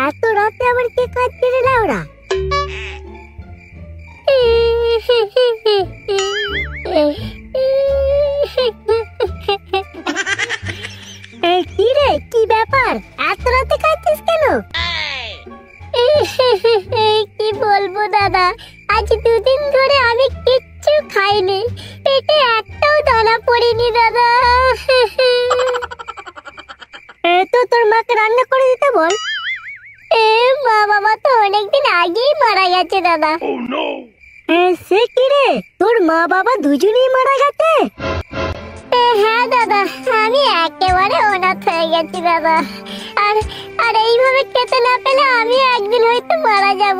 এত রাতে আবার কে কাঁদছে রে লাউড়া? কি রে, কি ব্যাপার? এত রাতে কাঁদছিস কেন? কি বলবো দাদা, আজ দুদিন ধরে আমি কিচ্ছু খাইনি, পেটে একটাও দানা পড়েনি দাদা। তো তোর মাকে রান্না করে দিতে বল। মা বাবা তো অনেকদিন আগেই মারা গেছে দাদা। সে কি রে, তোর মা বাবা দুজনেই মারা গেছে? হ্যাঁ দাদা, আমি একেবারে অনাথ হয়ে গেছি দাদা। আর এইভাবে খেতে না পেলে আমি একদিন হয়তো মারা যাব।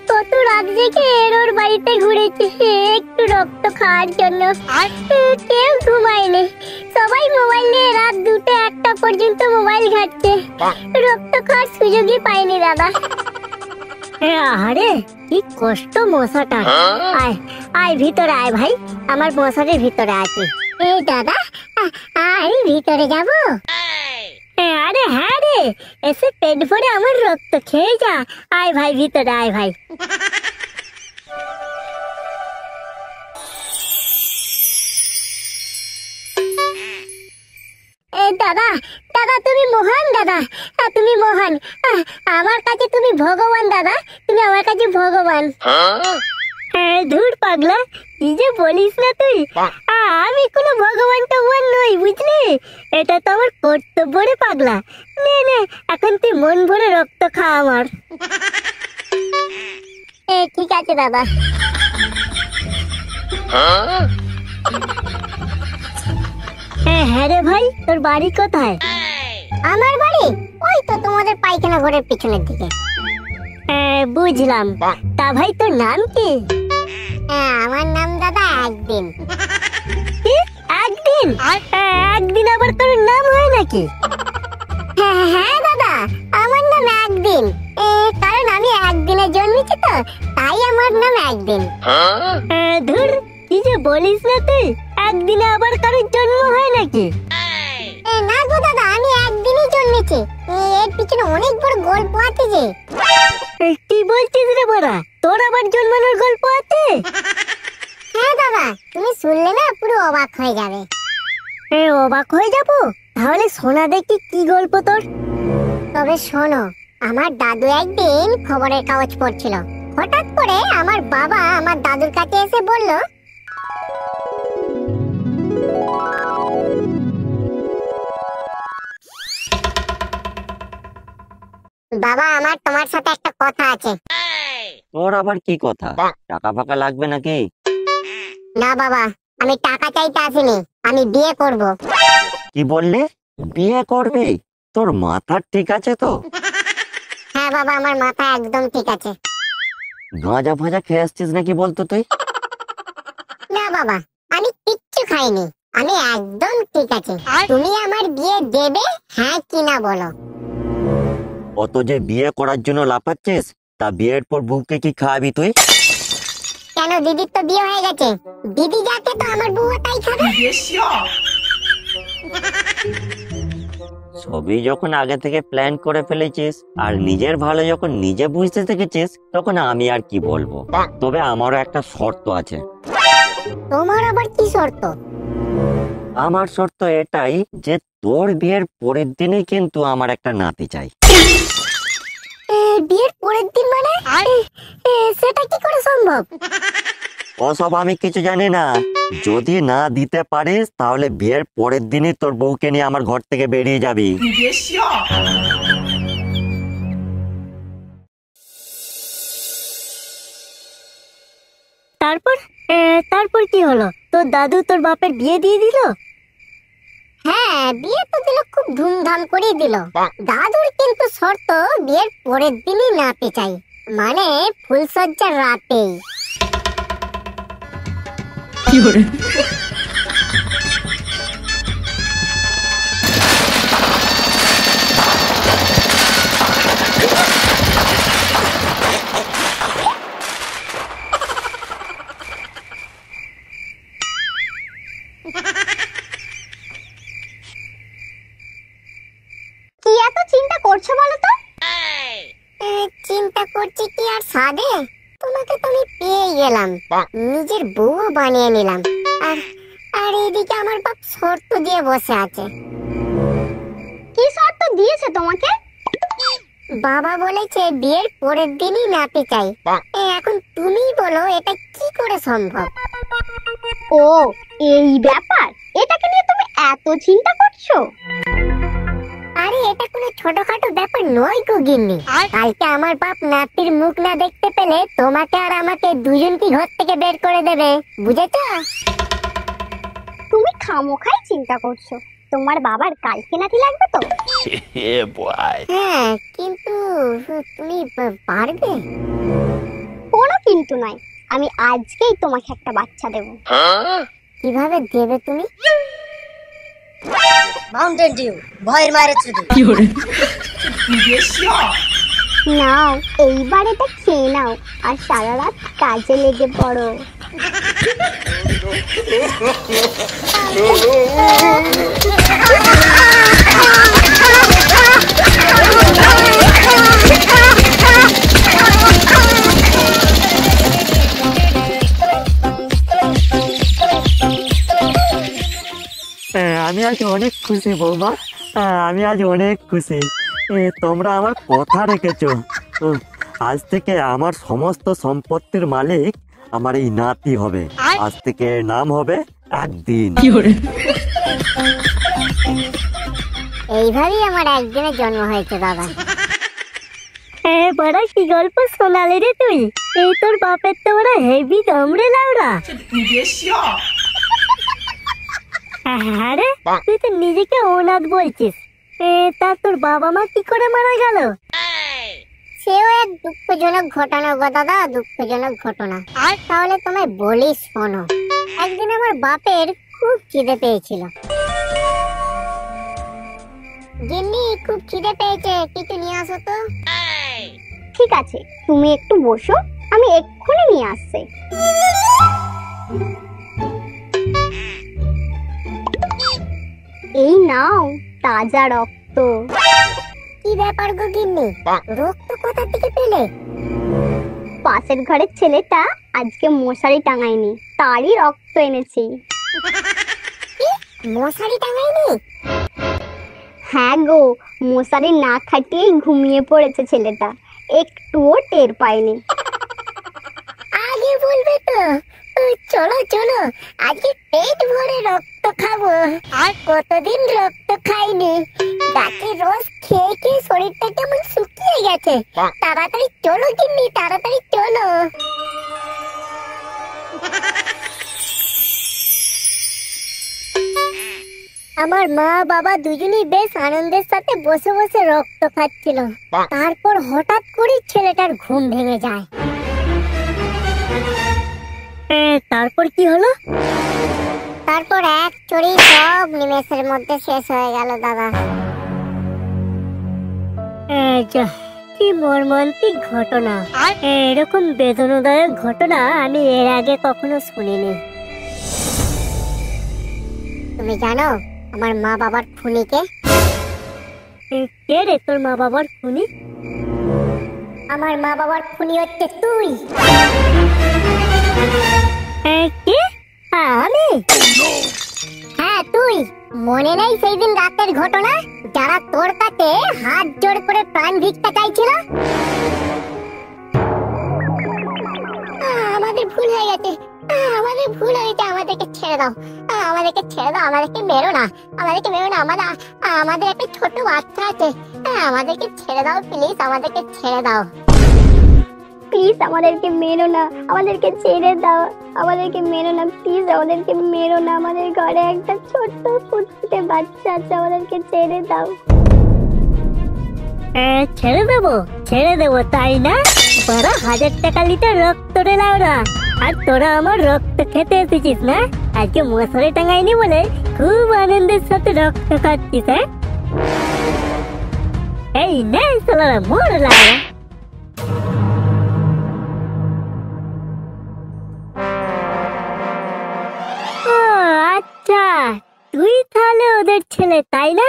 কত রাত জেগে ওর বাড়িতে ঘুরেছি একটু রক্ত খাওয়ার জন্য, কেউ ঘুমায়নি, সবাই মোবাইল নিয়ে রাত 2টা-1টা পর্যন্ত মোবাইল ঘাটছে, রক্ত খাওয়ার সুযোগই পাইনি দাদা। আরে কি কষ্ট মশাটা। আয় আয় ভিতরে আয় ভাই, আমার মশারের ভিতরে আছে। এই দাদা, আমি ভিতরে যাব? আরে হ্যাঁ রে, এসে পেট ভরে আমার রক্ত খেয়ে যা। আয় ভাই ভিতরে আয় ভাই। দাদা দাদা তুমি মহান দাদা, তুমি মহান, আমার কাছে তুমি ভগবান দাদা, তুমি আমার কাছে ভগবান। ধুর পাগলা, কি যে বলিস না তুই, আমি কোনো ভগবান টগবান নই বুঝলি, এটা তো আমার কর্তব্য রে পাগলা। নে নে, এখন তুই মন ভরে রক্ত খা আমার। ঠিক আছে দাদা। হ্যাঁ রে ভাই, তোর বাড়ি কোথায়? আমার বাড়ি ওই তো তোমাদের পায়খানা ঘরের পিছনের দিকে। বুঝলাম। তা ভাই তোর নাম কি? আমার নাম দাদা একদিন। একদিন? একদিন আবার তোর নাম হয় নাকি? হ্যাঁ দাদা, আমার নাম একদিন, কারণ আমি একদিনে জন্মেছি তো, তাই আমার নাম একদিন। ধুর, কি যে বলিস না তুই, একদিনে আবার কারোর জন্ম হয় নাকি? না গো দাদা, আমি একদিনই জন্মেছি, এর পিছনে অনেক বড় গল্প আছে যে। কি বলছিস রে বড়া, তোর আবার জন্মানোর গল্প আছে? হ্যাঁ দাদা, তুমি শুনলে না পুরো অবাক হয়ে যাবে। অবাক হয়ে যাব? তাহলে শোনা দেখি কি গল্প তোর। তবে শোনো, আমার দাদু একদিন খবরের কাগজ পড়ছিল, হঠাৎ করে আমার বাবা আমার দাদুর কাছে এসে বলল, বাবা আমার তোমার সাথে একটা কথা আছে। তোর আবার কি কথা? টাকা ফাকা লাগবে নাকি? না বাবা, আমি টাকা চাইতে আসিনি, আমি বিয়ে করব। কি বললে? বিয়ে করবে? তোর মাথা ঠিক আছে তো? হ্যাঁ বাবা, আমার মাথা একদম ঠিক আছে। গাঁজা ফাজা খেয়ে আসছিস নাকি বলতো তুই? না বাবা, আমি কিচ্ছু খাইনি, আমি একদম ঠিক আছে। তুমি আমার বিয়ে দেবে, হ্যাঁ কি না বলো? অত যে বিয়ে করার জন্য লাফাচ্ছিস, তা বিয়ের পর বউকে কি খাওয়াবি তুই? কেন, দিদির তো বিয়ে হয়ে গেছে, দিদি যাকে তো আমার বউ তাই খাবে। সবই যখন আগে থেকে প্ল্যান করে ফেলেছিস আর নিজের ভালো যখন নিজে বুঝতে শিখেছিস, তখন আমি আর কি বলবো। তবে আমারও একটা শর্ত আছে। তোমার আবার কি শর্ত? আমার শর্ত এটাই যে তোর বিয়ের পরের দিনই কিন্তু আমার একটা নাতি চাই। বিয়ের পরের দিন মানে? সেটা কি করে সম্ভব? ওসব আমি কিছু জানি না। যদি না দিতে পারিস তাহলে বিয়ের পরের দিনই তোর বউকে নিয়ে আমার ঘর থেকে বেরিয়ে যাবি। তারপর কি হলো? তোর দাদু তোর বাপের বিয়ে দিয়ে দিল? হ্যাঁ, বিয়ে তো দিল, খুব ধুমধাম করে দিল। দাদুর কিন্তু শর্ত, বিয়ের পরের দিনই নাতি চাই, মানে ফুলসজ্জার রাতেই। হয়েছে কি আর সাদে, তোমাকে তো আমি পেয়ে গেলাম, নিজের বউ বানিয়ে নিলাম। আর আর এদিকে আমার বাপ শর্ত দিয়ে বসে আছে। কি শর্ত দিয়েছে তোমাকে? বাবা বলেছে বিয়ের পরের দিনই নাতি চাই। এখন তুমি বলো এটা কি করে সম্ভব? ও এই ব্যাপার, এটাকে নিয়ে তুমি এত চিন্তা করছো? আরে এটা কোনো ছোটখাটো ব্যাপার নয় গো গিন্নি। কালকে আমার বাপ নাতির মুখ না দেখতে পেলে তোমাকে আর আমাকে দুজনকে ঘর থেকে বের করে দেবে, বুঝেছো? তুমি খামোখাই চিন্তা করছো, তোমার বাবার কালকে নাতি লাগবে তো। হ্যাঁ, কিন্তু তুমি পারবে? কোনো কিন্তু নাই, আমি আজকেই তোমাকে একটা বাচ্চা দেব। কিভাবে দেবে তুমি? মাউন্টেন ডিউ ভয়ের মারে চুদি। নাও এইবার এটা খেয়ে নাও আর সারা রাত কাজে লেগে পড়ো। আমি আজ অনেক খুশি বৌমা, আমি আজ অনেক খুশি। তোমরা আমার কথা রেখেছো। আজ থেকে আমার সমস্ত সম্পত্তির মালিক আমার এই নাতি হবে। আজ থেকে এর নাম হবে একদিন। এইভাবেই আমার একদিনের জন্ম হয়েছে দাদা। বড় কি গল্প শোনালে রে তুই? এই তোর বাপের তো বড় হেভি দমরে লাউরা। আরে তুই তো নিজেকে অনাথ বলছিস। তা তোর বাবা মা কি করে মারা গেল? সেও এক দুঃখজনক ঘটনা গো দাদা, দুঃখজনক ঘটনা। আর তাহলে তোমায় বলি শোনো। একদিন আমার বাপের খুব খিদে পেয়েছিল। গিন্নি খুব খিদে পেয়েছে, কিছু নিয়ে আসো তো। ঠিক আছে, তুমি একটু বসো, আমি এক্ষুনি নিয়ে আসছি। এই নাও তাজা রক্ত। কি ব্যাপার গো গিন্নি, রক্ত কোথা থেকে পেলে? পাশের ঘরের ছেলেটা আজকে মশারি টাঙায়নি, তারই রক্ত এনেছি। মশারি টাঙায়নি? হ্যাঁ গো, মশারি না খাটিয়েই ঘুমিয়ে পড়েছে ছেলেটা, একটুও টের পায়নি। আগে বলবে তো। চলো চলো, আজকে পেট ভরে রক্ত খাবো। আর কতদিন রক্ত খাইনি, গাছের রস খেয়ে খেয়ে শরীরটা কেমন শুকিয়ে গেছে। তাড়াতাড়ি চলো গিন্নি, তাড়াতাড়ি চলো। আমার মা বাবা দুজনেই বেশ আনন্দের সাথে বসে বসে রক্ত খাচ্ছিল। তারপর হঠাৎ করে ছেলেটার ঘুম ভেঙে যায়। তারপর কি হলো? তারপর এক চড়ি সব নিমেষের মধ্যে শেষ হয়ে গেল দাদা। কি মর্মান্তিক ঘটনা। এরকম বেদনাদায়ক ঘটনা আমি এর আগে কখনো শুনিনি। তুমি জানো আমার মা বাবার খুনিকে? কে রে তোর মা বাবার খুনি? আমার মা বাবার খুনি হচ্ছে তুই। কি? আমি? হ্যাঁ তুই। মনে নেই সেই দিন রাতের ঘটনা, যারা তোর কাছে হাত জোড় করে প্রাণ ভিক্ষা চাইছিল? আমাদের ভুল হয়ে গেছে, আমাদের ভুল হয়েছে, আমাদেরকে ছেড়ে দাও, আমাদেরকে ছেড়ে দাও, আমাদেরকে মেরো না, আমাদেরকে মেরো না। আমাদের একটা ছোট বাচ্চা আছে, আমাদেরকে ছেড়ে দাও প্লিজ, আমাদেরকে ছেড়ে দাও প্লিজ, আমাদেরকে মেরো না, আমাদেরকে ছেড়ে দাও, আমাদেরকে মেরো না প্লিজ, আমাদেরকে মেরো না। আমাদের ঘরে একটা ছোট্ট ফুটফুটে বাচ্চা আছে, আমাদেরকে ছেড়ে দাও। ছেড়ে দেবো তাই না? 12,000 টাকা লিটার রক্ত রে লাউরা, আর তোরা আমার রক্ত খেতে এসেছিস না? আজকে মশারি টাঙাইনি বলে খুব আনন্দের সাথে রক্ত খাচ্ছিস। এই নে চলারা মোর লাউরা। আচ্ছা, তুই তাহলে ওদের ছেলে তাই না?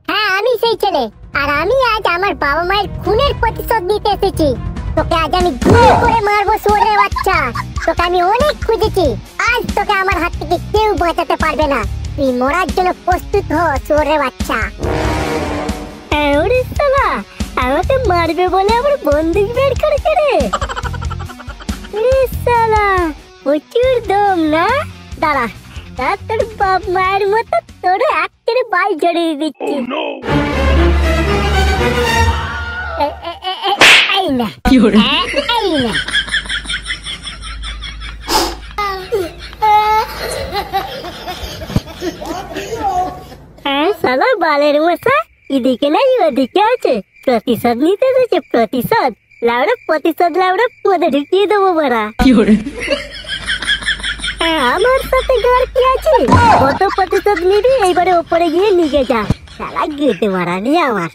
হ্যাঁ আমি সেই ছেলে। আর আমি আজ আমার বাবা মায়ের খুনের প্রতিশোধ নিতে এসেছি। তোকে আজ আমি গুলি করে মারবো শুয়োরের বাচ্চা। তোকে আমি অনেক খুঁজেছি, আজ তোকে আমার হাত থেকে কেউ বাঁচাতে পারবে না। তুই মরার জন্য প্রস্তুত হ শুয়োরের বাচ্চা। ওরে শালা, আমাকে মারবে বলে আমার বন্দুক বের করেছে রে। ওরে শালা, প্রচুর দম না? দাঁড়া, তোর বাপ মায়ের মতো তোর একটা বাল জড়িয়ে দিচ্ছি। এই না, এই না। শালা বালের মশা, এদিকে নাই ওদিকে আছে, প্রতিশোধ নিতে এসেছে। প্রতিশোধ লাউড়া, প্রতিশোধ লাউড়া পদে ঢুকিয়ে দেবো বড়া। আমার সাথে ঘর কি আছে? কত প্রতিশোধ নিবি, এইবারে ওপরে গিয়ে নিয়ে যা। শালা গেটে মারা নিয়ে আমার।